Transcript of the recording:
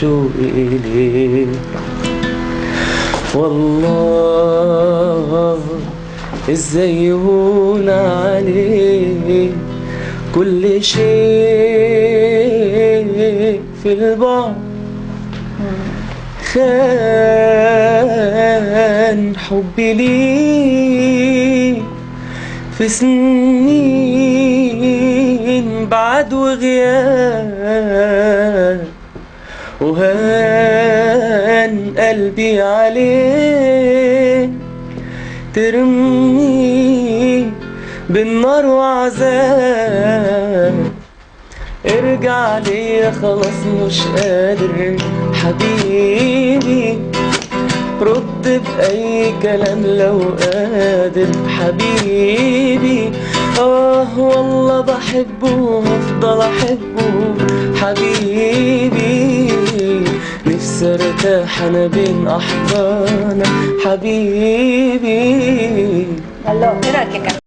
شوقي إليك. والله ازاي يهون عليك كل شيء في البعد، خان حبي ليك في سنين بعد وغياب، وهان قلبي عليك ترمي بالنار وعذاب. ارجع ليا خلاص مش قادر حبيبي، رد بأي كلام لو قادر حبيبي. والله بحبه وهفضل احبه حبيبي، نفسي ارتاح انا بين احضانك حبيبي. الله، ايه رايك يا كابتن؟